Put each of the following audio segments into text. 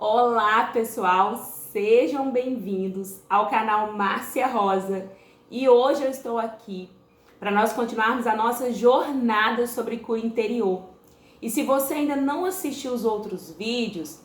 Olá, pessoal, sejam bem-vindos ao canal Márcia Rosa e hoje eu estou aqui para nós continuarmos a nossa jornada sobre cura interior. E se você ainda não assistiu os outros vídeos,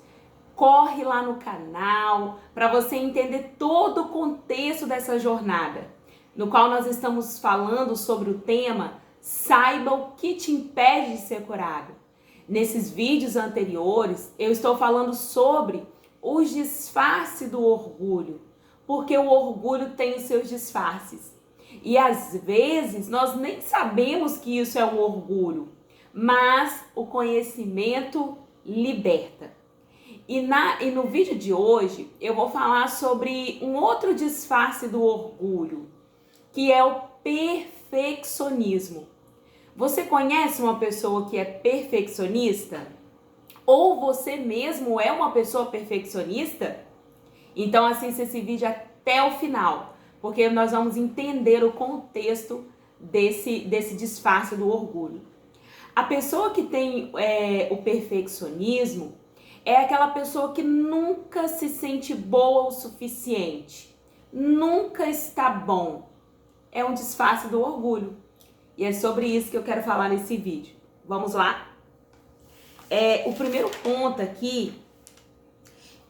corre lá no canal para você entender todo o contexto dessa jornada, no qual nós estamos falando sobre o tema Saiba o que te impede de ser curado. Nesses vídeos anteriores, eu estou falando sobre os disfarces do orgulho, porque o orgulho tem os seus disfarces. E às vezes nós nem sabemos que isso é um orgulho, mas o conhecimento liberta. E no vídeo de hoje eu vou falar sobre um outro disfarce do orgulho, que é o perfeccionismo. Você conhece uma pessoa que é perfeccionista? Ou você mesmo é uma pessoa perfeccionista? Então assista esse vídeo até o final, porque nós vamos entender o contexto desse disfarce do orgulho. A pessoa que tem o perfeccionismo é aquela pessoa que nunca se sente boa o suficiente, nunca está bom. É um disfarce do orgulho. E é sobre isso que eu quero falar nesse vídeo. Vamos lá? O primeiro ponto aqui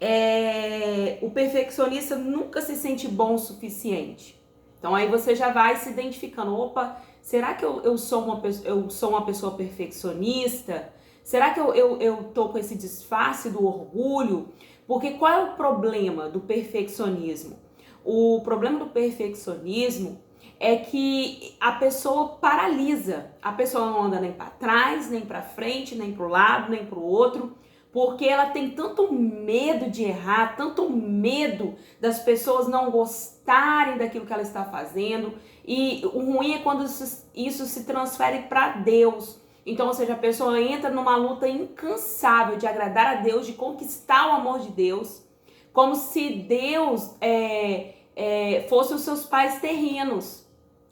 é o perfeccionista nunca se sente bom o suficiente. Então aí você já vai se identificando. Opa, será que eu sou uma pessoa perfeccionista? Será que eu tô com esse disfarce do orgulho? Porque qual é o problema do perfeccionismo? O problema do perfeccionismo é que a pessoa paralisa. A pessoa não anda nem para trás, nem para frente, nem para o lado, nem para o outro, porque ela tem tanto medo de errar, tanto medo das pessoas não gostarem daquilo que ela está fazendo. E o ruim é quando isso se transfere para Deus. Então, ou seja, a pessoa entra numa luta incansável de agradar a Deus, de conquistar o amor de Deus, como se Deus fosse os seus pais terrenos,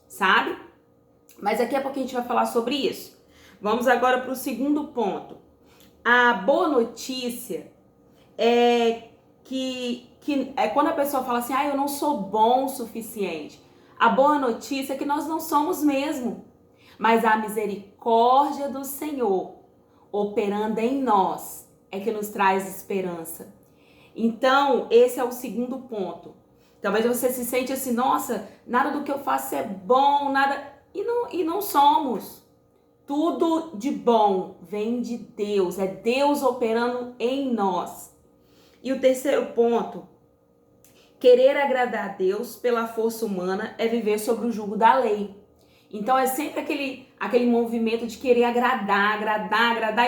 sabe? Mas daqui a pouco a gente vai falar sobre isso. Vamos agora para o segundo ponto. A boa notícia é que é quando a pessoa fala assim, eu não sou bom o suficiente. A boa notícia é que nós não somos mesmo. Mas a misericórdia do Senhor operando em nós é que nos traz esperança. Então, esse é o segundo ponto. Talvez você se sente assim, nossa, nada do que eu faço é bom, nada... E não somos. Tudo de bom vem de Deus, é Deus operando em nós. E o terceiro ponto, querer agradar a Deus pela força humana é viver sobre o jugo da lei. Então é sempre aquele movimento de querer agradar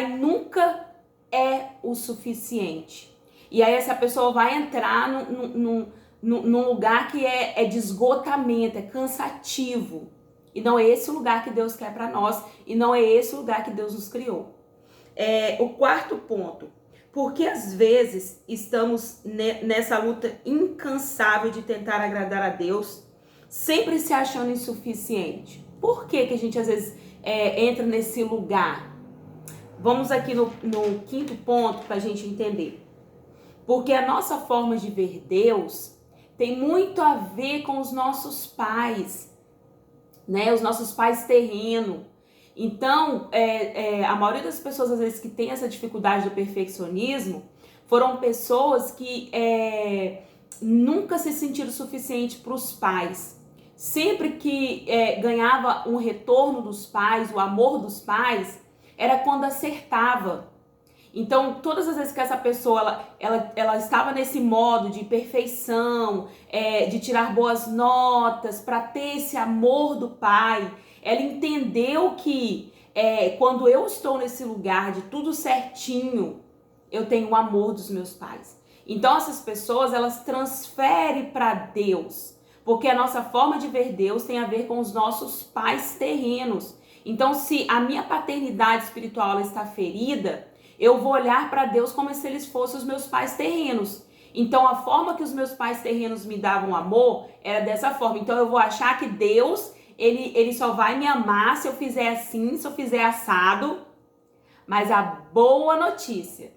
e nunca é o suficiente. E aí essa pessoa vai entrar num lugar que é de esgotamento, é cansativo. E não é esse o lugar que Deus quer para nós, e não é esse o lugar que Deus nos criou. O quarto ponto, porque às vezes estamos nessa luta incansável de tentar agradar a Deus, sempre se achando insuficiente. Por que a gente às vezes entra nesse lugar? Vamos aqui no quinto ponto para a gente entender. Porque a nossa forma de ver Deus tem muito a ver com os nossos pais, né? Os nossos pais terreno. Então, a maioria das pessoas, às vezes, que tem essa dificuldade do perfeccionismo, foram pessoas que nunca se sentiram suficiente para os pais. Sempre que ganhava um retorno dos pais, o amor dos pais, era quando acertava. Então, todas as vezes que essa pessoa ela estava nesse modo de perfeição, de tirar boas notas, para ter esse amor do pai, ela entendeu que quando eu estou nesse lugar de tudo certinho, eu tenho o amor dos meus pais. Então, essas pessoas, elas transferem para Deus, porque a nossa forma de ver Deus tem a ver com os nossos pais terrenos. Então, se a minha paternidade espiritual ela está ferida, eu vou olhar para Deus como se eles fossem os meus pais terrenos. Então, a forma que os meus pais terrenos me davam amor era dessa forma. Então, eu vou achar que Deus, ele só vai me amar se eu fizer assim, se eu fizer assado. Mas a boa notícia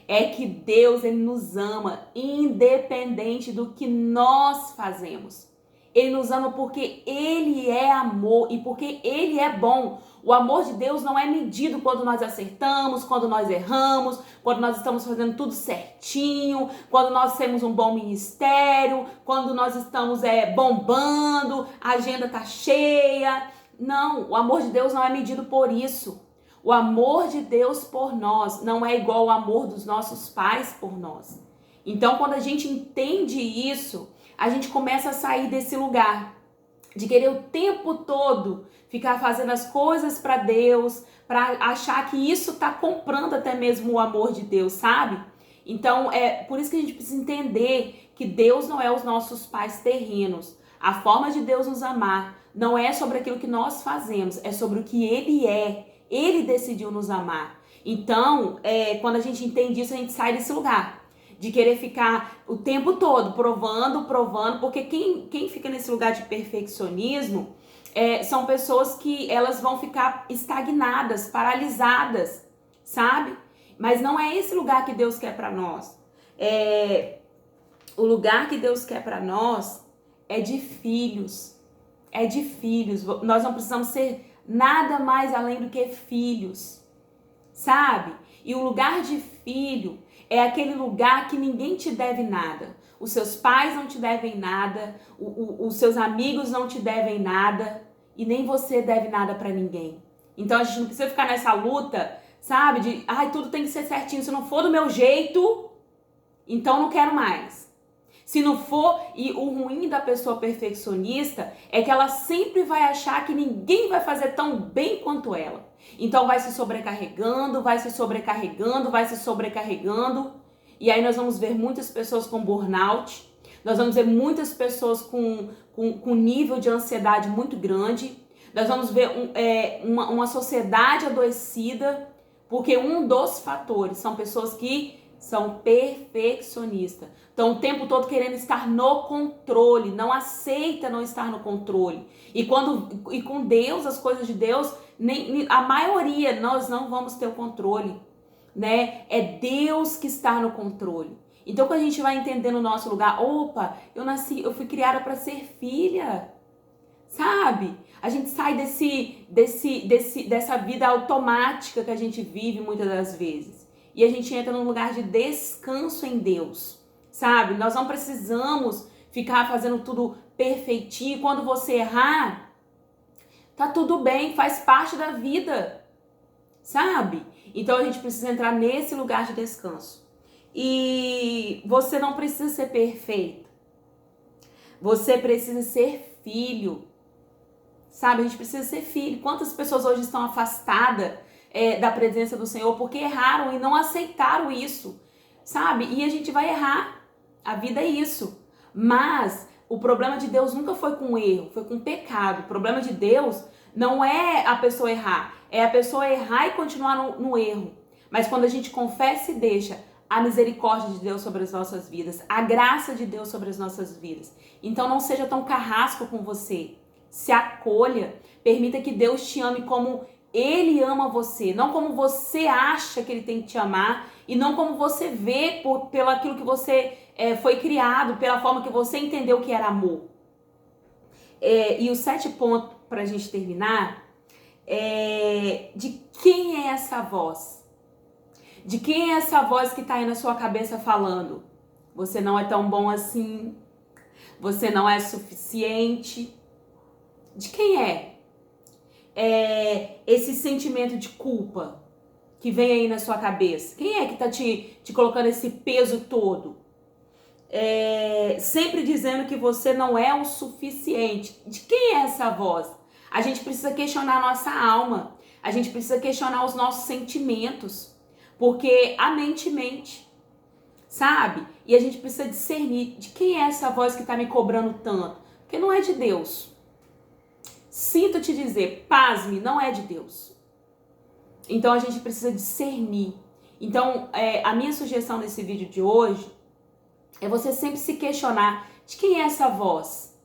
é que Deus, ele nos ama independente do que nós fazemos. Ele nos ama porque ele é amor e porque ele é bom. O amor de Deus não é medido quando nós acertamos, quando nós erramos, quando nós estamos fazendo tudo certinho, quando nós temos um bom ministério, quando nós estamos bombando, a agenda tá cheia. Não, o amor de Deus não é medido por isso. O amor de Deus por nós não é igual ao amor dos nossos pais por nós. Então, quando a gente entende isso, a gente começa a sair desse lugar de querer o tempo todo ficar fazendo as coisas para Deus, para achar que isso tá comprando até mesmo o amor de Deus, sabe? Então, é por isso que a gente precisa entender que Deus não é os nossos pais terrenos. A forma de Deus nos amar não é sobre aquilo que nós fazemos, é sobre o que Ele é. Ele decidiu nos amar. Então, quando a gente entende isso, a gente sai desse lugar de querer ficar o tempo todo provando, porque quem fica nesse lugar de perfeccionismo são pessoas que elas vão ficar estagnadas, paralisadas, sabe? Mas não é esse lugar que Deus quer para nós. O lugar que Deus quer para nós é de filhos. É de filhos. Nós não precisamos ser nada mais além do que filhos, sabe? E o lugar de filho é aquele lugar que ninguém te deve nada. Os seus pais não te devem nada, os seus amigos não te devem nada e nem você deve nada pra ninguém. Então a gente não precisa ficar nessa luta, sabe? De, tudo tem que ser certinho. Se não for do meu jeito, então não quero mais. Se não for, e o ruim da pessoa perfeccionista é que ela sempre vai achar que ninguém vai fazer tão bem quanto ela. Então vai se sobrecarregando, e aí nós vamos ver muitas pessoas com burnout, nós vamos ver muitas pessoas com nível de ansiedade muito grande, nós vamos ver uma sociedade adoecida, porque um dos fatores são pessoas que são perfeccionistas. Estão o tempo todo querendo estar no controle, não aceita não estar no controle. E com Deus, as coisas de Deus, a maioria nós não vamos ter o controle, né? É Deus que está no controle. Então, quando a gente vai entendendo o nosso lugar, eu fui criada para ser filha, sabe? A gente sai dessa vida automática que a gente vive muitas das vezes. E a gente entra num lugar de descanso em Deus, sabe? Nós não precisamos ficar fazendo tudo perfeitinho. Quando você errar, tá tudo bem, faz parte da vida, sabe? Então a gente precisa entrar nesse lugar de descanso. E você não precisa ser perfeito. Você precisa ser filho, sabe? A gente precisa ser filho. Quantas pessoas hoje estão afastadas da presença do Senhor porque erraram e não aceitaram isso, sabe? E a gente vai errar, a vida é isso, mas o problema de Deus nunca foi com erro, foi com pecado. O problema de Deus não é a pessoa errar, é a pessoa errar e continuar no erro. Mas quando a gente confessa e deixa a misericórdia de Deus sobre as nossas vidas, a graça de Deus sobre as nossas vidas, então não seja tão carrasco com você, se acolha, permita que Deus te ame como Ele ama você, não como você acha que Ele tem que te amar e não como você vê pelo aquilo que você foi criado, pela forma que você entendeu que era amor. E o 7 ponto para a gente terminar de quem é essa voz? De quem é essa voz que está aí na sua cabeça falando? Você não é tão bom assim, você não é suficiente. De quem é? Esse sentimento de culpa que vem aí na sua cabeça? Quem é que tá te colocando esse peso todo? Sempre dizendo que você não é o suficiente. De quem é essa voz? A gente precisa questionar a nossa alma. A gente precisa questionar os nossos sentimentos. Porque a mente mente, sabe? E a gente precisa discernir de quem é essa voz que tá me cobrando tanto. Porque não é de Deus. Sinto te dizer, pasme, não é de Deus. Então a gente precisa discernir. Então a minha sugestão nesse vídeo de hoje é você sempre se questionar de quem é essa voz,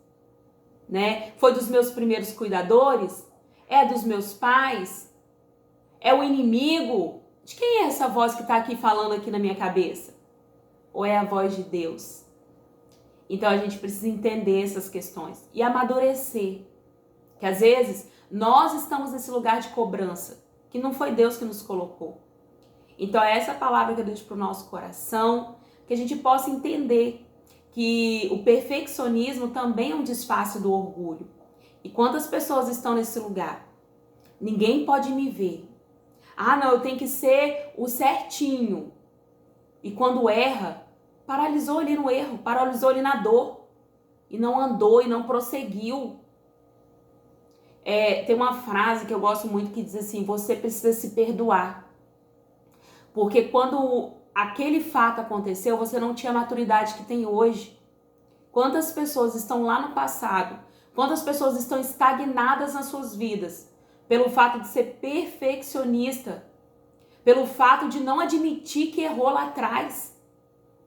né? Foi dos meus primeiros cuidadores? É dos meus pais? É o inimigo? De quem é essa voz que está aqui falando aqui na minha cabeça? Ou é a voz de Deus? Então a gente precisa entender essas questões e amadurecer. Que às vezes nós estamos nesse lugar de cobrança, que não foi Deus que nos colocou. Então é essa palavra que eu deixo para o nosso coração, que a gente possa entender que o perfeccionismo também é um disfarce do orgulho. E quantas pessoas estão nesse lugar? Ninguém pode me ver. Ah, não, eu tenho que ser o certinho. E quando erra, paralisou ali no erro, paralisou ali na dor. E não andou e não prosseguiu. Tem uma frase que eu gosto muito que diz assim: você precisa se perdoar. Porque quando aquele fato aconteceu, você não tinha a maturidade que tem hoje. Quantas pessoas estão lá no passado? Quantas pessoas estão estagnadas nas suas vidas? Pelo fato de ser perfeccionista. Pelo fato de não admitir que errou lá atrás.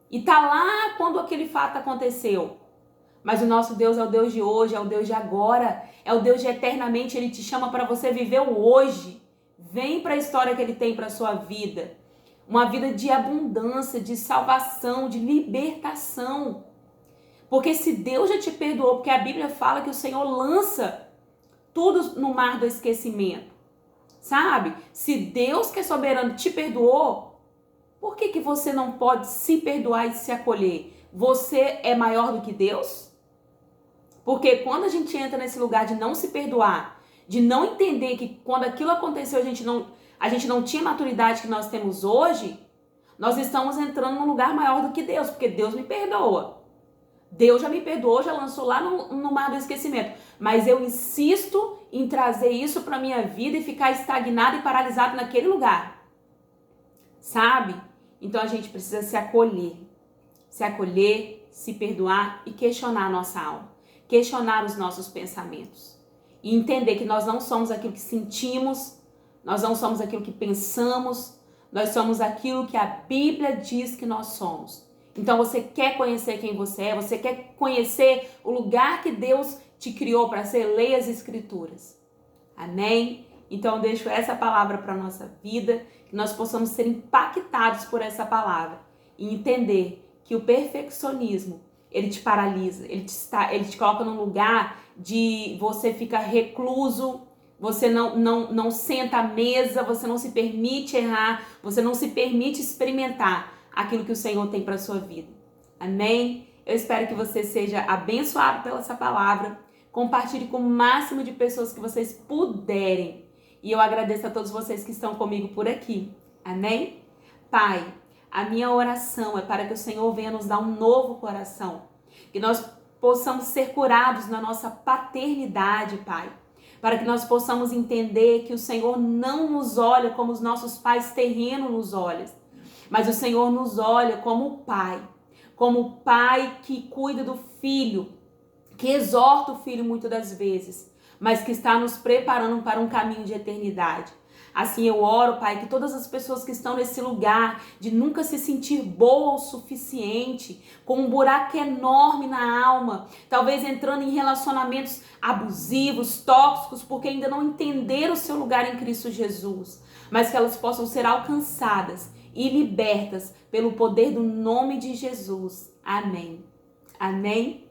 E tá lá quando aquele fato aconteceu. Mas o nosso Deus é o Deus de hoje, é o Deus de agora, é o Deus de eternamente. Ele te chama para você viver o hoje. Vem para a história que Ele tem para sua vida. Uma vida de abundância, de salvação, de libertação. Porque se Deus já te perdoou, porque a Bíblia fala que o Senhor lança tudo no mar do esquecimento. Sabe? Se Deus que é soberano te perdoou, por que você não pode se perdoar e se acolher? Você é maior do que Deus? Porque quando a gente entra nesse lugar de não se perdoar, de não entender que quando aquilo aconteceu a gente não tinha a maturidade que nós temos hoje, nós estamos entrando num lugar maior do que Deus, porque Deus me perdoa. Deus já me perdoou, já lançou lá no mar do esquecimento. Mas eu insisto em trazer isso para minha vida e ficar estagnado e paralisado naquele lugar. Sabe? Então a gente precisa se acolher. Se acolher, se perdoar e questionar a nossa alma. Questionar os nossos pensamentos. E entender que nós não somos aquilo que sentimos, nós não somos aquilo que pensamos, nós somos aquilo que a Bíblia diz que nós somos. Então você quer conhecer quem você é, você quer conhecer o lugar que Deus te criou para ser, leia as Escrituras. Amém? Então eu deixo essa palavra para a nossa vida, que nós possamos ser impactados por essa palavra e entender que o perfeccionismo, ele te paralisa, ele te coloca num lugar de você ficar recluso, você não senta à mesa, você não se permite errar, você não se permite experimentar aquilo que o Senhor tem para a sua vida. Amém? Eu espero que você seja abençoado pela essa palavra. Compartilhe com o máximo de pessoas que vocês puderem. E eu agradeço a todos vocês que estão comigo por aqui. Amém? Pai, a minha oração é para que o Senhor venha nos dar um novo coração. Que nós possamos ser curados na nossa paternidade, Pai. Para que nós possamos entender que o Senhor não nos olha como os nossos pais terrenos nos olham. Mas o Senhor nos olha como o pai que cuida do filho, que exorta o filho muitas das vezes, mas que está nos preparando para um caminho de eternidade. Assim eu oro, Pai, que todas as pessoas que estão nesse lugar de nunca se sentir boa o suficiente, com um buraco enorme na alma, talvez entrando em relacionamentos abusivos, tóxicos, porque ainda não entenderam o seu lugar em Cristo Jesus, mas que elas possam ser alcançadas e libertas pelo poder do nome de Jesus. Amém. Amém.